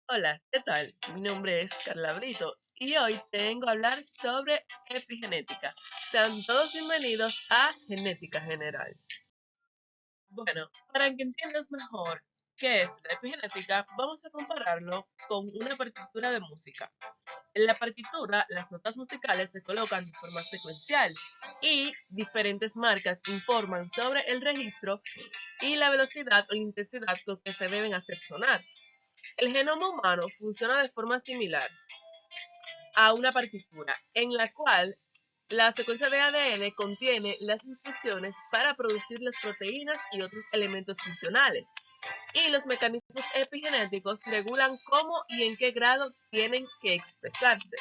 Hola, ¿qué tal? Mi nombre es Carla Brito y hoy te vengo a hablar sobre epigenética. Sean todos bienvenidos a Genética General. Bueno, para que entiendas mejor qué es la epigenética, vamos a compararlo con una partitura de música. En la partitura, las notas musicales se colocan de forma secuencial y diferentes marcas informan sobre el registro y la velocidad o la intensidad con que se deben hacer sonar. El genoma humano funciona de forma similar a una partitura, en la cual la secuencia de ADN contiene las instrucciones para producir las proteínas y otros elementos funcionales. Y los mecanismos epigenéticos regulan cómo y en qué grado tienen que expresarse.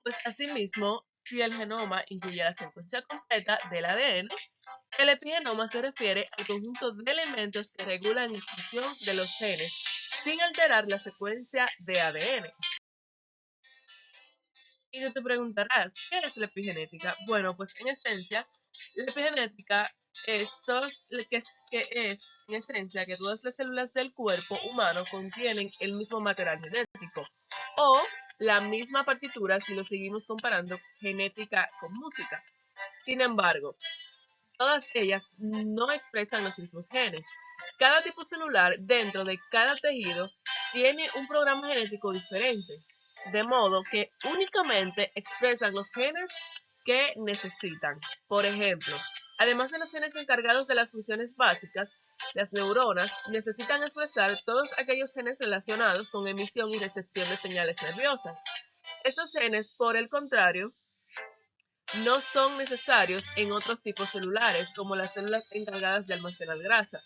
Pues asimismo, si el genoma incluye la secuencia completa del ADN, el epigenoma se refiere al conjunto de elementos que regulan la expresión de los genes sin alterar la secuencia de ADN. Y tú te preguntarás, ¿qué es la epigenética? Bueno, pues en esencia, la epigenética que es en esencia que todas las células del cuerpo humano contienen el mismo material genético o la misma partitura si lo seguimos comparando genética con música. Sin embargo, todas ellas no expresan los mismos genes. Cada tipo celular dentro de cada tejido tiene un programa genético diferente, de modo que únicamente expresan los genes que necesitan. Por ejemplo, además de los genes encargados de las funciones básicas, las neuronas necesitan expresar todos aquellos genes relacionados con emisión y recepción de señales nerviosas. Estos genes, por el contrario, no son necesarios en otros tipos celulares, como las células encargadas de almacenar grasa.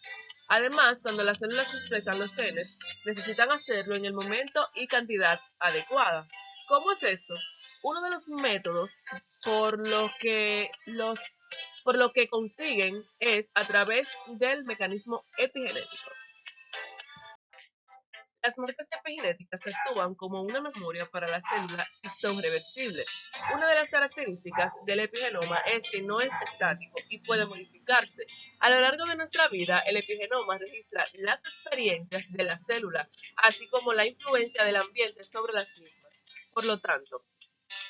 Además, cuando las células expresan los genes, necesitan hacerlo en el momento y cantidad adecuada. ¿Cómo es esto? Uno de los métodos por lo que los por lo que consiguen es a través del mecanismo epigenético. Las marcas epigenéticas actúan como una memoria para la célula y son reversibles. Una de las características del epigenoma es que no es estático y puede modificarse. A lo largo de nuestra vida, el epigenoma registra las experiencias de la célula, así como la influencia del ambiente sobre las mismas. Por lo tanto,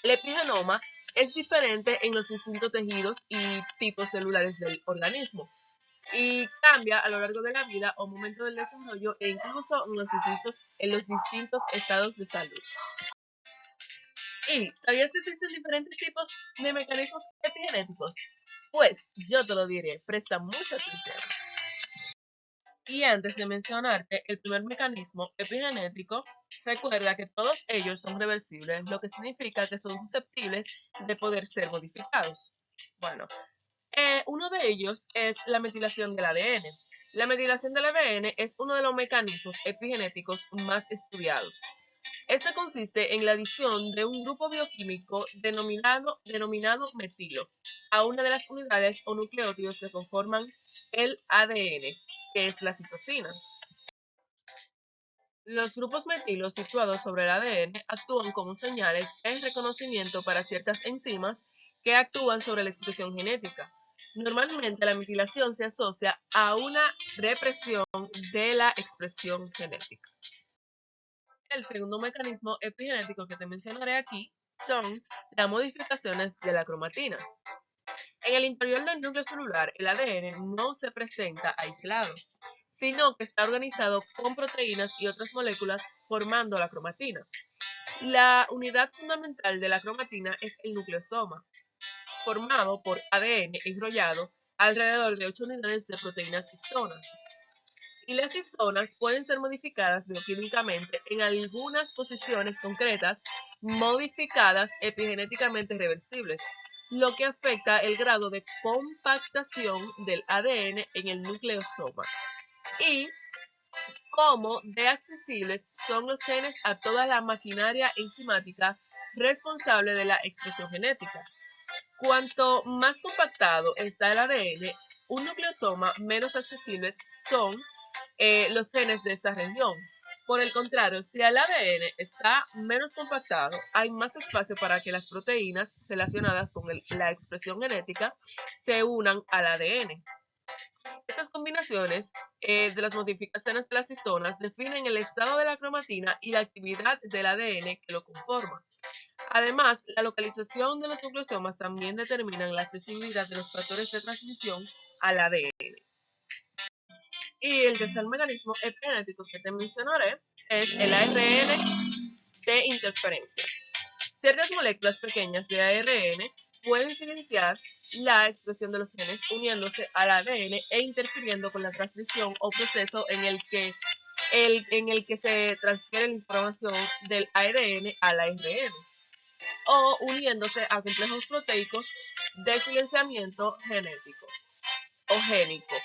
el epigenoma es diferente en los distintos tejidos y tipos celulares del organismo y cambia a lo largo de la vida o momento del desarrollo e incluso en los distintos estados de salud. ¿Y sabías que existen diferentes tipos de mecanismos epigenéticos? Pues yo te lo diré, presta mucha atención. Y antes de mencionarte el primer mecanismo epigenético, recuerda que todos ellos son reversibles, lo que significa que son susceptibles de poder ser modificados. Bueno, uno de ellos es la metilación del ADN. La metilación del ADN es uno de los mecanismos epigenéticos más estudiados. Este consiste en la adición de un grupo bioquímico denominado metilo a una de las unidades o nucleótidos que conforman el ADN, que es la citosina. Los grupos metilos situados sobre el ADN actúan como señales de reconocimiento para ciertas enzimas que actúan sobre la expresión genética. Normalmente la metilación se asocia a una represión de la expresión genética. El segundo mecanismo epigenético que te mencionaré aquí son las modificaciones de la cromatina. En el interior del núcleo celular, el ADN no se presenta aislado, sino que está organizado con proteínas y otras moléculas formando la cromatina. La unidad fundamental de la cromatina es el nucleosoma, formado por ADN enrollado alrededor de 8 unidades de proteínas histonas. Y las histonas pueden ser modificadas bioquímicamente en algunas posiciones concretas, modificadas epigenéticamente reversibles, lo que afecta el grado de compactación del ADN en el nucleosoma. Y cómo de accesibles son los genes a toda la maquinaria enzimática responsable de la expresión genética. Cuanto más compactado está el ADN, un nucleosoma, menos accesibles son los genes de esta región. Por el contrario, si el ADN está menos compactado, hay más espacio para que las proteínas relacionadas con la expresión genética se unan al ADN. Este Estas combinaciones de las modificaciones de las histonas definen el estado de la cromatina y la actividad del ADN que lo conforma. Además, la localización de los nucleosomas también determinan la accesibilidad de los factores de transmisión al ADN. Y el tercer mecanismo epigenético que te mencionaré es el ARN de interferencias. Ciertas moléculas pequeñas de ARN pueden silenciar la expresión de los genes uniéndose al ADN e interfiriendo con la transmisión o proceso en el que se transfiere la información del ARN al ARN o uniéndose a complejos proteicos de silenciamiento genético o génico.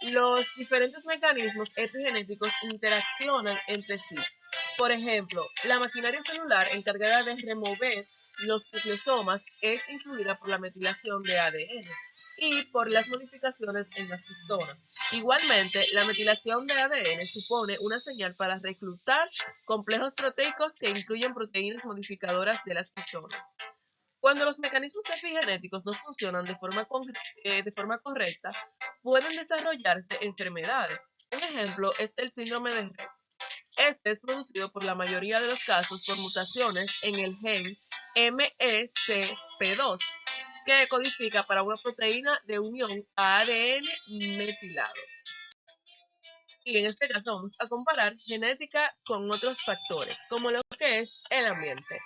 Los diferentes mecanismos epigenéticos interaccionan entre sí. Por ejemplo, la maquinaria celular encargada de remover los nucleosomas es influida por la metilación de ADN y por las modificaciones en las histonas. Igualmente, la metilación de ADN supone una señal para reclutar complejos proteicos que incluyen proteínas modificadoras de las histonas. Cuando los mecanismos epigenéticos no funcionan de forma correcta, pueden desarrollarse enfermedades. Un ejemplo es el síndrome de Rett. Este es producido por la mayoría de los casos por mutaciones en el gen MECP2, que codifica para una proteína de unión a ADN metilado. Y en este caso vamos a comparar genética con otros factores, como lo que es el ambiente.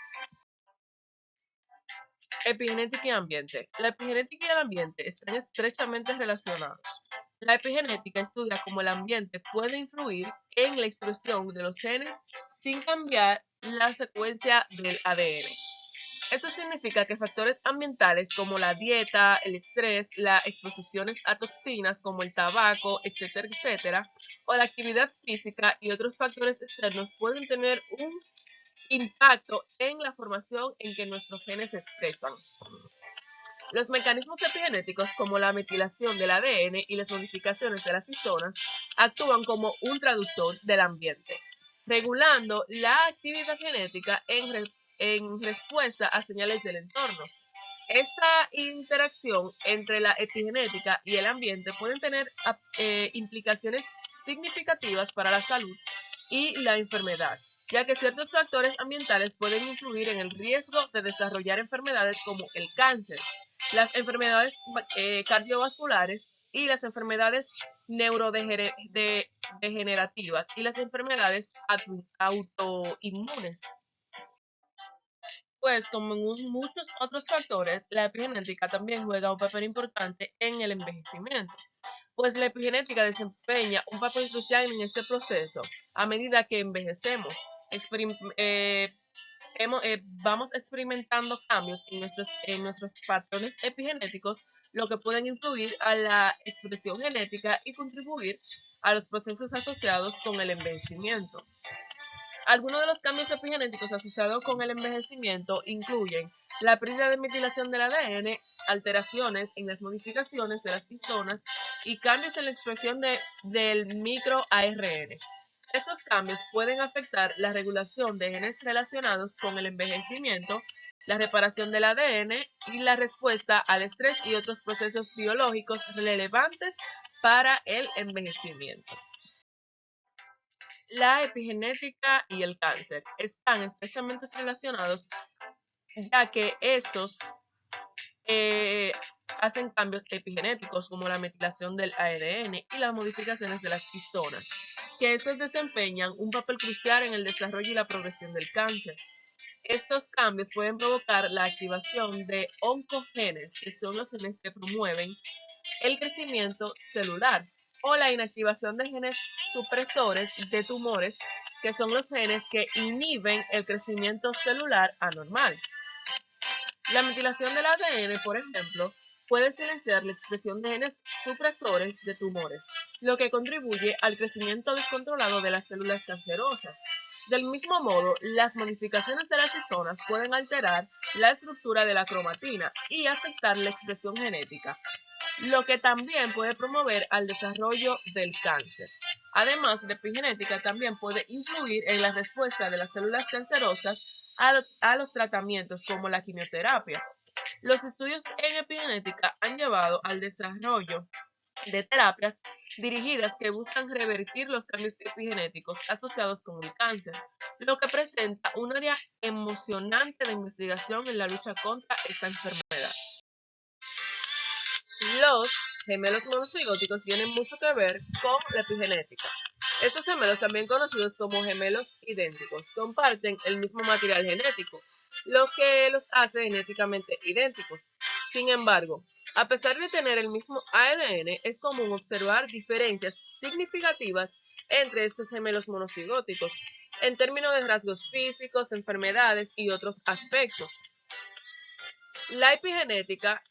Epigenética y ambiente. La epigenética y el ambiente están estrechamente relacionados. La epigenética estudia cómo el ambiente puede influir en la expresión de los genes sin cambiar la secuencia del ADN. Esto significa que factores ambientales como la dieta, el estrés, las exposiciones a toxinas como el tabaco, etcétera, etcétera, o la actividad física y otros factores externos pueden tener un impacto en la formación en que nuestros genes se expresan. Los mecanismos epigenéticos, como la metilación del ADN y las modificaciones de las histonas, actúan como un traductor del ambiente, regulando la actividad genética en respuesta a señales del entorno. Esta interacción entre la epigenética y el ambiente pueden tener implicaciones significativas para la salud y la enfermedad, ya que ciertos factores ambientales pueden influir en el riesgo de desarrollar enfermedades como el cáncer, las enfermedades cardiovasculares y las enfermedades neurodegenerativas y las enfermedades autoinmunes. Pues como en muchos otros factores, la epigenética también juega un papel importante en el envejecimiento, pues la epigenética desempeña un papel crucial en este proceso. A medida que envejecemos, vamos experimentando cambios en nuestros patrones epigenéticos, lo que pueden influir a la expresión genética y contribuir a los procesos asociados con el envejecimiento. Algunos de los cambios epigenéticos asociados con el envejecimiento incluyen la pérdida de metilación del ADN, alteraciones en las modificaciones de las histonas y cambios en la expresión del microARN. Estos cambios pueden afectar la regulación de genes relacionados con el envejecimiento, la reparación del ADN y la respuesta al estrés y otros procesos biológicos relevantes para el envejecimiento. La epigenética y el cáncer están estrechamente relacionados, ya que estos hacen cambios epigenéticos como la metilación del ARN y las modificaciones de las histonas, que estos desempeñan un papel crucial en el desarrollo y la progresión del cáncer. Estos cambios pueden provocar la activación de oncogenes, que son los genes que promueven el crecimiento celular, o la inactivación de genes supresores de tumores, que son los genes que inhiben el crecimiento celular anormal. La metilación del ADN, por ejemplo, puede silenciar la expresión de genes supresores de tumores, lo que contribuye al crecimiento descontrolado de las células cancerosas. Del mismo modo, las modificaciones de las histonas pueden alterar la estructura de la cromatina y afectar la expresión genética, lo que también puede promover al desarrollo del cáncer. Además, la epigenética también puede influir en la respuesta de las células cancerosas a los tratamientos como la quimioterapia. Los estudios en epigenética han llevado al desarrollo de terapias dirigidas que buscan revertir los cambios epigenéticos asociados con el cáncer, lo que presenta un área emocionante de investigación en la lucha contra esta enfermedad. Los gemelos monocigóticos tienen mucho que ver con la epigenética. Estos gemelos, también conocidos como gemelos idénticos, comparten el mismo material genético, lo que los hace genéticamente idénticos. Sin embargo, a pesar de tener el mismo ADN, es común observar diferencias significativas entre estos gemelos monocigóticos en términos de rasgos físicos, enfermedades y otros aspectos. La epigenética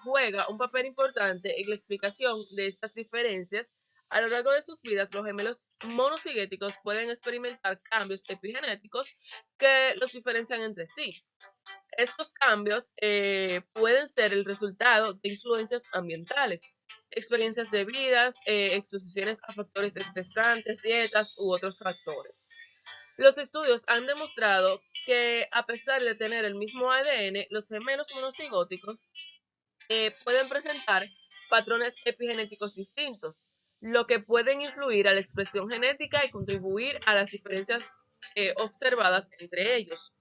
juega un papel importante en la explicación de estas diferencias. A lo largo de sus vidas, los gemelos monocigéticos pueden experimentar cambios epigenéticos que los diferencian entre sí. Estos cambios pueden ser el resultado de influencias ambientales, experiencias de vidas, exposiciones a factores estresantes, dietas u otros factores. Los estudios han demostrado que a pesar de tener el mismo ADN, los gemelos monocigóticos pueden presentar patrones epigenéticos distintos, lo que pueden influir a la expresión genética y contribuir a las diferencias observadas entre ellos.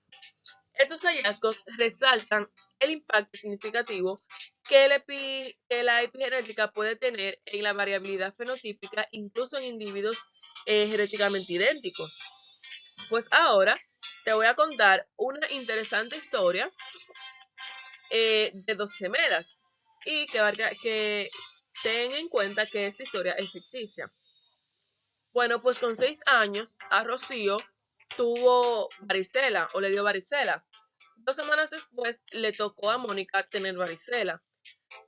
Estos hallazgos resaltan el impacto significativo que la epigenética puede tener en la variabilidad fenotípica, incluso en individuos genéticamente idénticos. Pues ahora te voy a contar una interesante historia de dos gemelas y que ten en cuenta que esta historia es ficticia. Bueno, pues con 6 años a Rocío tuvo varicela o le dio varicela. 2 semanas después le tocó a Mónica tener varicela.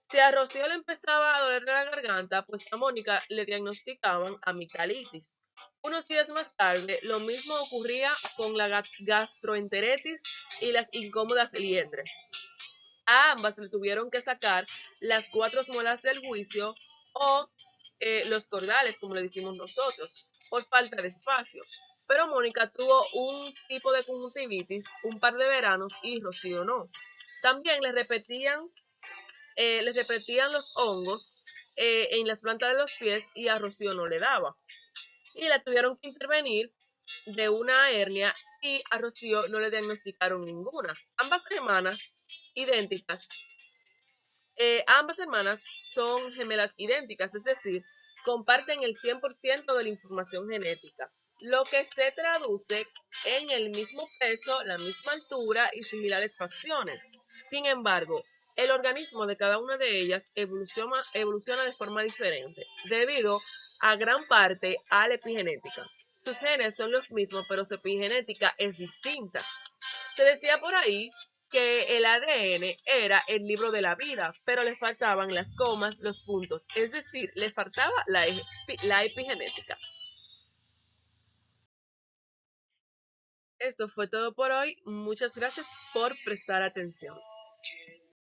Si a Rocío le empezaba a doler la garganta, pues a Mónica le diagnosticaban amigdalitis. Unos días más tarde, lo mismo ocurría con la gastroenteritis y las incómodas liendres. A ambas le tuvieron que sacar las 4 muelas del juicio o los cordales, como le decimos nosotros, por falta de espacio. Pero Mónica tuvo un tipo de conjuntivitis un par de veranos y Rocío no. También les repetían los hongos en las plantas de los pies y a Rocío no le daba. Y la tuvieron que intervenir de una hernia y a Rocío no le diagnosticaron ninguna. Ambas hermanas son gemelas idénticas, es decir, comparten el 100% de la información genética, lo que se traduce en el mismo peso, la misma altura y similares facciones. Sin embargo, el organismo de cada una de ellas evoluciona de forma diferente, debido a gran parte a la epigenética. Sus genes son los mismos, pero su epigenética es distinta. Se decía por ahí que el ADN era el libro de la vida, pero le faltaban las comas, los puntos, es decir, le faltaba la epigenética. Esto fue todo por hoy. Muchas gracias por prestar atención.